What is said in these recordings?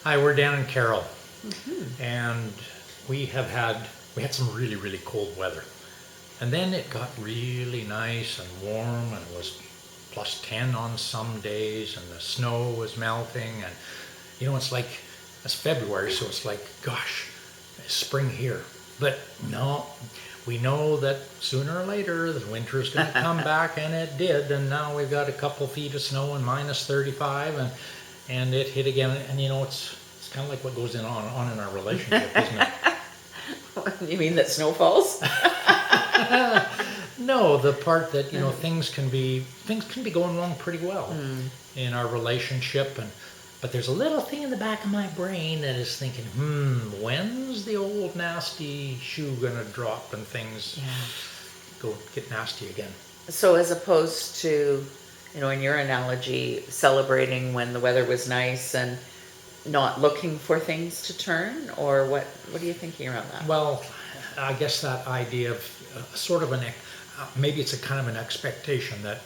Hi, we're Dan and Carol, and we had some really, really cold weather. And then it got really nice and warm, and it was plus 10 on some days, and the snow was melting. And it's like, it's February, so it's like, gosh, it's spring here. But no, we know that sooner or later the winter is going to come back, and it did. And now we've got a couple feet of snow and minus 35, and it hit again. And it's kind of like what goes on in our relationship, isn't it? You mean that snow falls? No, the part that things can be going wrong pretty well in our relationship, but there's a little thing in the back of my brain that is thinking, when's the old nasty shoe gonna drop and things go get nasty again? So as opposed to, in your analogy, celebrating when the weather was nice and not looking for things to turn, or what are you thinking around that? Well, I guess that idea of sort of maybe it's a kind of an expectation that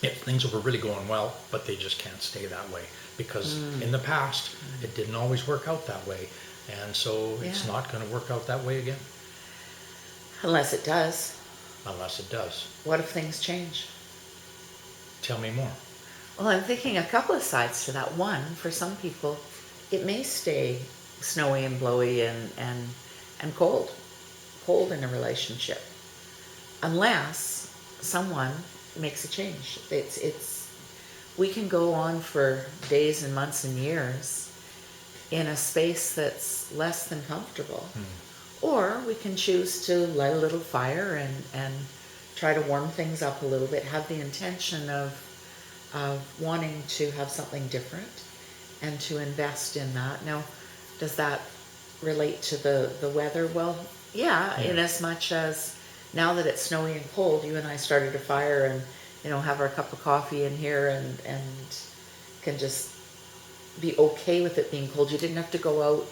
if things were really going well, but they just can't stay that way because in the past it didn't always work out that way, and so it's not going to work out that way again. Unless it does. Unless it does. What if things change? Tell me more. Well, I'm thinking a couple of sides to that. One, for some people, it may stay snowy and blowy and cold in a relationship, unless someone makes a change. We can go on for days and months and years in a space that's less than comfortable. Or we can choose to light a little fire and try to warm things up a little bit, have the intention of wanting to have something different and to invest in that. Now, does that relate to the weather? Well, yeah, in as much as now that it's snowy and cold, you and I started a fire and have our cup of coffee in here and can just be okay with it being cold. You didn't have to go out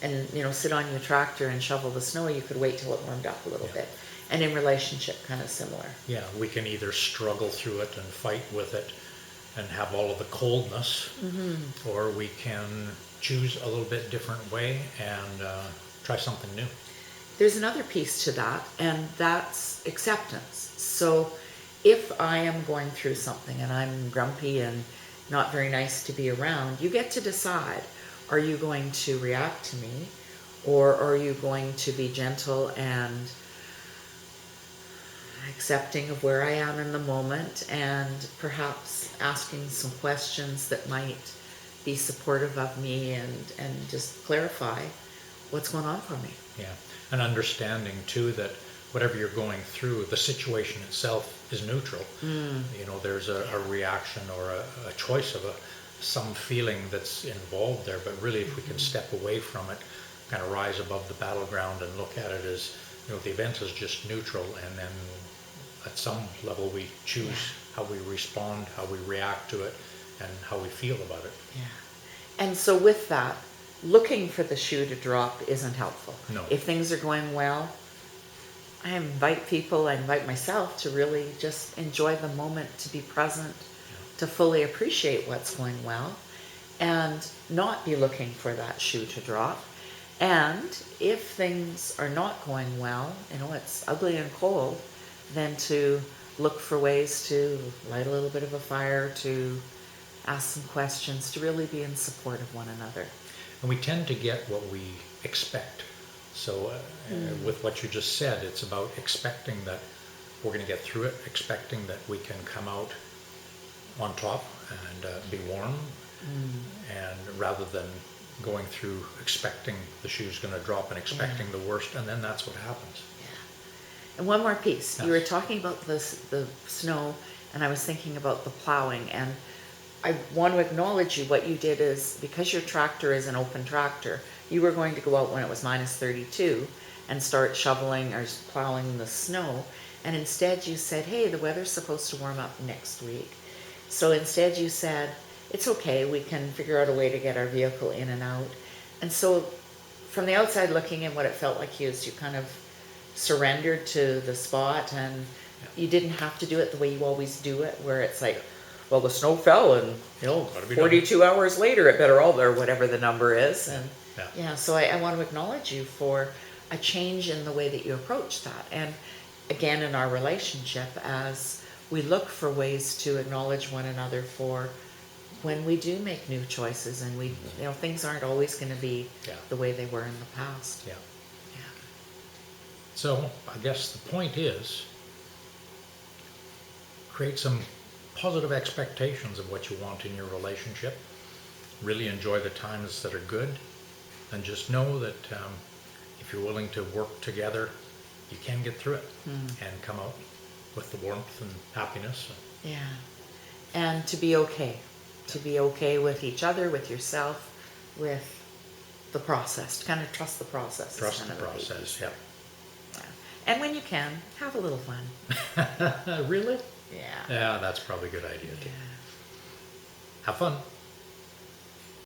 and sit on your tractor and shovel the snow. You could wait till it warmed up a little bit. And in relationship, kind of similar. Yeah, we can either struggle through it and fight with it and have all of the coldness, or we can choose a little bit different way and try something new. There's another piece to that, and that's acceptance. So if I am going through something and I'm grumpy and not very nice to be around, you get to decide, are you going to react to me, or are you going to be gentle and accepting of where I am in the moment and perhaps asking some questions that might be supportive of me and just clarify what's going on for me. Yeah, and understanding too that whatever you're going through, the situation itself is neutral. There's a reaction or a choice of some feeling that's involved there, but really if we can step away from it, kind of rise above the battleground and look at it as, the event is just neutral, and then at some level we choose how we respond, how we react to it, and how we feel about it. Yeah. And so with that, looking for the shoe to drop isn't helpful. No. If things are going well, I invite myself to really just enjoy the moment, to be present, to fully appreciate what's going well, and not be looking for that shoe to drop. And if things are not going well, it's ugly and cold, then to look for ways to light a little bit of a fire, to ask some questions, to really be in support of one another. And we tend to get what we expect. So with what you just said, it's about expecting that we're going to get through it, expecting that we can come out on top and be warm, and rather than going through expecting the shoe's going to drop and expecting the worst, and then that's what happens. And one more piece. Yes. You were talking about the snow, and I was thinking about the plowing, and I want to acknowledge you. What you did is, because your tractor is an open tractor, you were going to go out when it was minus 32 and start shoveling or plowing the snow, and instead you said, hey, the weather's supposed to warm up next week. So instead you said, it's okay, we can figure out a way to get our vehicle in and out. And so from the outside looking in, what it felt like you kind of surrendered to the spot, and you didn't have to do it the way you always do it, where it's like, well, the snow fell and, Gotta be done. 42 hours later it better all, or whatever the number is. And Yeah. yeah, so I want to acknowledge you for a change in the way that you approach that. And again, in our relationship, as we look for ways to acknowledge one another for when we do make new choices, and we, things aren't always going to be Yeah. the way they were in the past. Yeah. Yeah. So I guess the point is, create some positive expectations of what you want in your relationship. Really enjoy the times that are good, and just know that if you're willing to work together, you can get through it and come out with the warmth and happiness. Yeah. And to be okay. To be okay with each other, with yourself, with the process. To kind of trust the process. is Trust kind the of key process, piece yeah. there. Yeah. And when you can, have a little fun. Really? Yeah. Yeah, that's probably a good idea too. Yeah. Have fun.